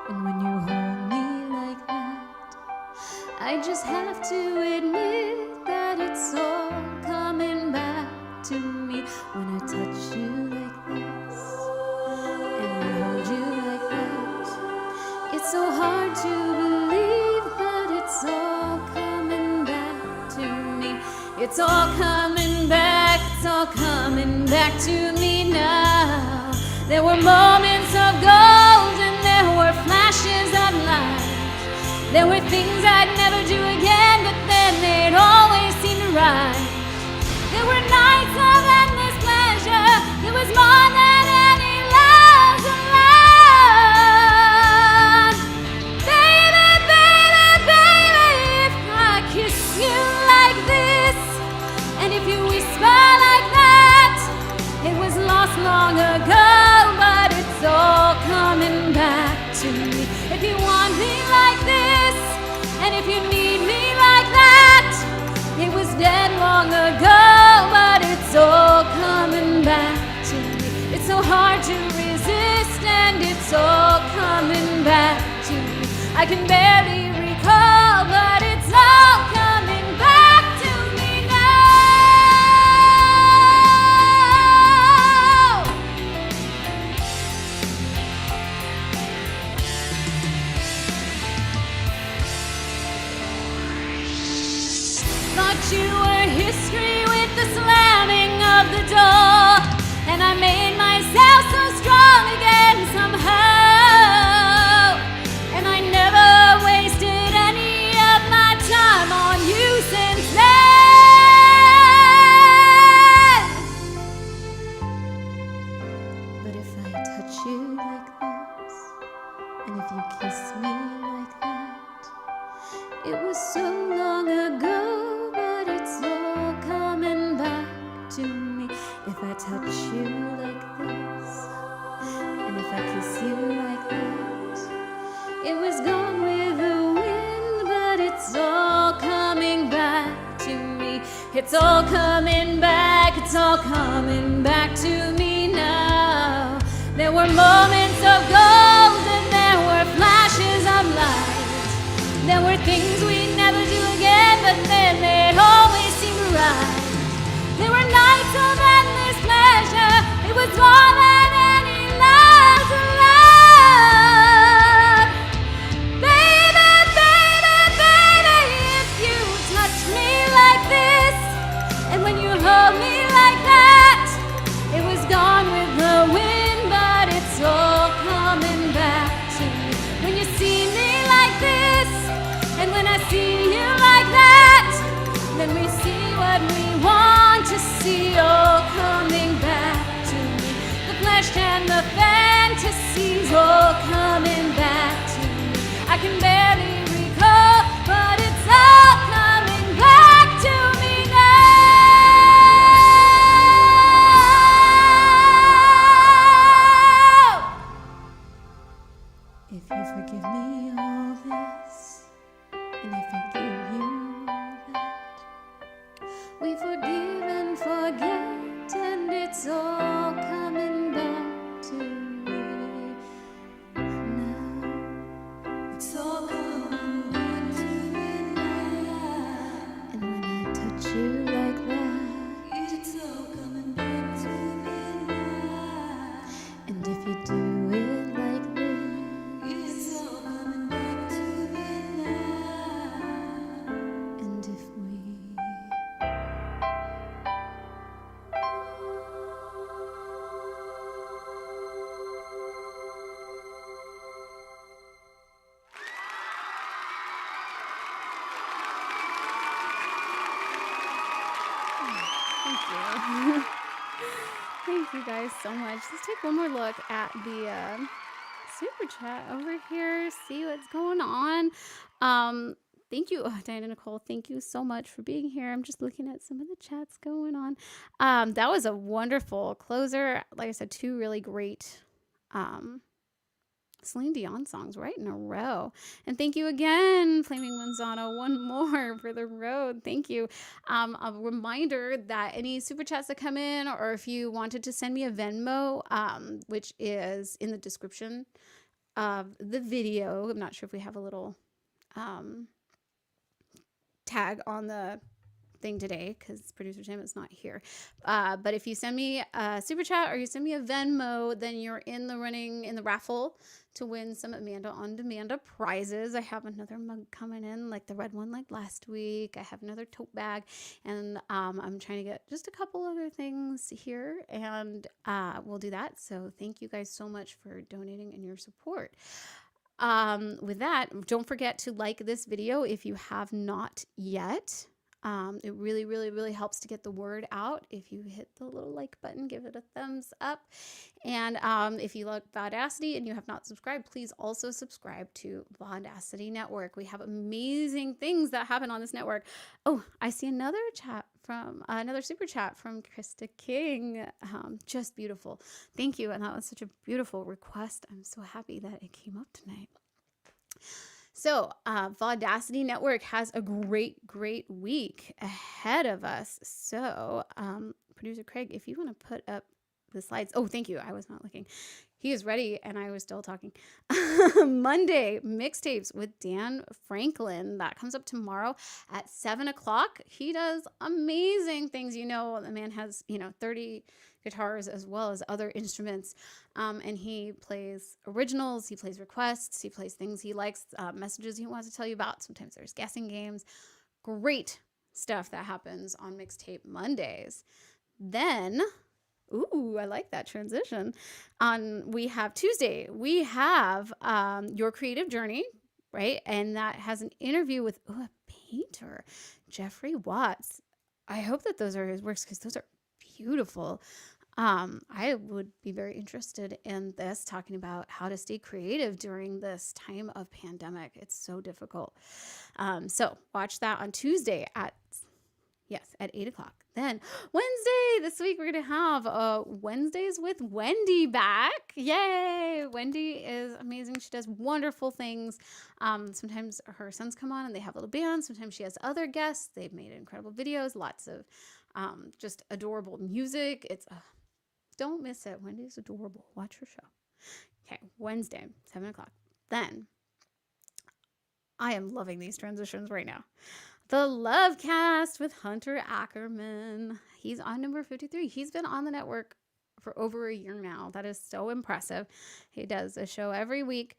and when you hold me like that, I just have to admit that it's all coming back to me. When I touch you like this, and I hold you like that, it's so hard to believe, but it's all coming back to me. It's all coming back, it's all coming back to me now. There were moments of gold and there were flashes of light. There were things I'd never do again, but then they'd always seem to right. There were nights of endless pleasure. There was more than any love's alive. Baby, baby, baby, if I kiss you like this, and if you whisper like that, hard to resist, and it's all coming back to me. I can barely recall, but it's all coming back to me now. Thought you were history with the slamming of the door, and I made myself so strong again somehow. And I never wasted any of my time on you since then. But if I touch you like this, and if you kiss me like that, it was so long ago, but it's all coming back to me. If I touch you like this, and if I kiss you like that, it was gone with the wind, but it's all coming back to me. It's all coming back, it's all coming back to me now. There were moments of gold and there were flashes of light. There were things we'd never do again, but then they'd always seem right. There were nights of endless pleasure. It was more than any love's love. Baby, baby, baby, if you touch me like this, and when you hold me like that, it was gone with the wind, but it's all coming back to me. When you see me like this, and when I see you like that, then we see what we want to see, all coming back to me. The flesh and the fantasies all coming back to me. I can barely recall, but it's all coming back to me now. If you forgive me all this, and if I give you that, we forgive and forget, and it's all coming back to me now. It's all coming back to me now. And when I touch you like that, it's all coming back to me now. And if you do it like this, it's all coming back to me now. And if we Thank you. Thank you guys so much. Let's take one more look at the super chat over here, see what's going on. Thank you, Diana Nicole. Thank you so much for being here. I'm just looking at some of the chats going on. That was a wonderful closer. Like I said, two really great Celine Dion songs right in a row. And thank you again, Flaming Manzano, one more for the road. Thank you. A reminder that any super chats that come in, or if you wanted to send me a Venmo, which is in the description of the video. I'm not sure if we have a little tag on the thing today because producer Tim is not here. But if you send me a super chat or you send me a Venmo, then you're in the running in the raffle to win some Amanda on Demanda prizes. I have another mug coming in, like the red one like last week. I have another tote bag, and I'm trying to get just a couple other things here, and we'll do that. So thank you guys so much for donating and your support. With that, don't forget to like this video if you have not yet. It really, really, really helps to get the word out. If you hit the little like button, give it a thumbs up. And if you like Vaudacity and you have not subscribed, please also subscribe to Vaudacity Network. We have amazing things that happen on this network. Oh, I see another chat from another super chat from Krista King. Just beautiful. Thank you. And that was such a beautiful request. I'm so happy that it came up tonight. So, Vaudacity Network has a great, great week ahead of us. So, producer Craig, if you want to put up the slides. Oh, thank you. I was not looking. He is ready, and I was still talking. Monday, mixtapes with Dan Franklin. That comes up tomorrow at 7 o'clock. He does amazing things. You know, the man has, 30 guitars as well as other instruments. And he plays originals, he plays requests, he plays things he likes, messages he wants to tell you about. Sometimes there's guessing games. Great stuff that happens on Mixtape Mondays. Then, ooh, I like that transition. We have Tuesday, we have Your Creative Journey, right? And that has an interview with a painter, Jeffrey Watts. I hope that those are his works because those are beautiful. I would be very interested in this, talking about how to stay creative during this time of pandemic. It's so difficult. So watch that on Tuesday at 8 o'clock. Then Wednesday, this week, we're going to have Wednesdays with Wendy back. Yay! Wendy is amazing. She does wonderful things. Sometimes her sons come on and they have little bands. Sometimes she has other guests. They've made incredible videos, lots of just adorable music. Don't miss it. Wendy's adorable. Watch her show. Okay, Wednesday, 7 o'clock. Then, I am loving these transitions right now. The Love Cast with Hunter Ackerman. He's on number 53. He's been on the network for over a year now. That is so impressive. He does a show every week.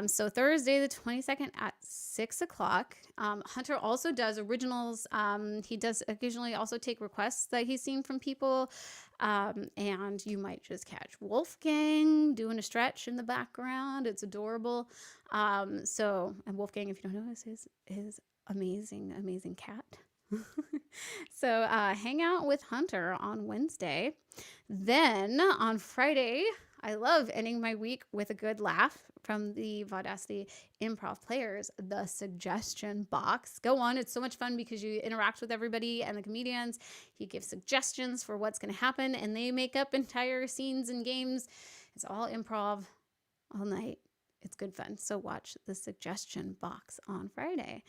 So Thursday, the 22nd at 6 o'clock. Hunter also does originals. He does occasionally also take requests that he's seen from people. And you might just catch Wolfgang doing a stretch in the background. It's adorable. And Wolfgang, if you don't know, is his amazing cat. So hang out with Hunter on Wednesday. Then on Friday, I love ending my week with a good laugh from the Vaudacity improv players, the suggestion box. Go on. It's so much fun because you interact with everybody and the comedians. You give suggestions for what's going to happen, and they make up entire scenes and games. It's all improv all night. It's good fun. So watch the suggestion box on Friday.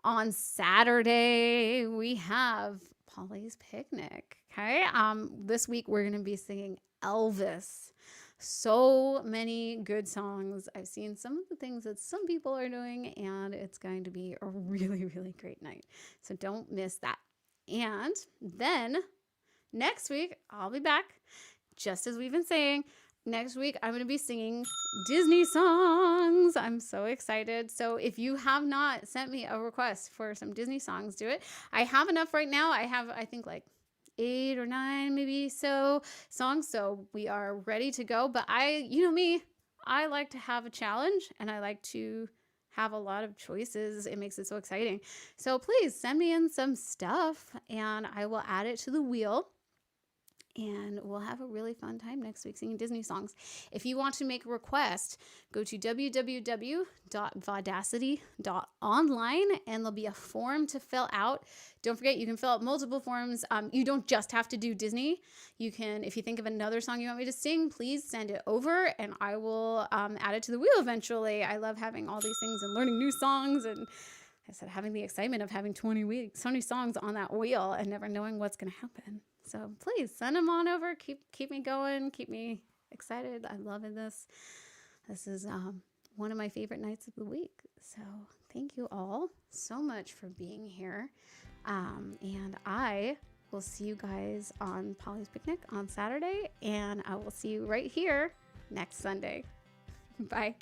On Saturday, we have Polly's Picnic. Okay. This week we're going to be singing Elvis. So many good songs. I've seen some of the things that some people are doing, and it's going to be a really, really great night. So don't miss that. And then next week, I'll be back, just as we've been saying. Next week, I'm going to be singing Disney songs. I'm so excited. So if you have not sent me a request for some Disney songs, do it. I have enough right now. I have, I think, like 8 or 9 maybe so songs. So we are ready to go. But you know me, I like to have a challenge, and I like to have a lot of choices. It makes it so exciting. So please send me in some stuff, and I will add it to the wheel. And we'll have a really fun time next week singing Disney songs. If you want to make a request, go to www.vaudacity.online, and there'll be a form to fill out. Don't forget, you can fill out multiple forms. You don't just have to do Disney. You can, if you think of another song you want me to sing, please send it over, and I will add it to the wheel eventually. I love having all these things and learning new songs, and I said having the excitement of having 20 songs on that wheel and never knowing what's going to happen. So please send them on over. Keep me going. Keep me excited. I love this. This is one of my favorite nights of the week. So thank you all so much for being here. And I will see you guys on Polly's Picnic on Saturday. And I will see you right here next Sunday. Bye.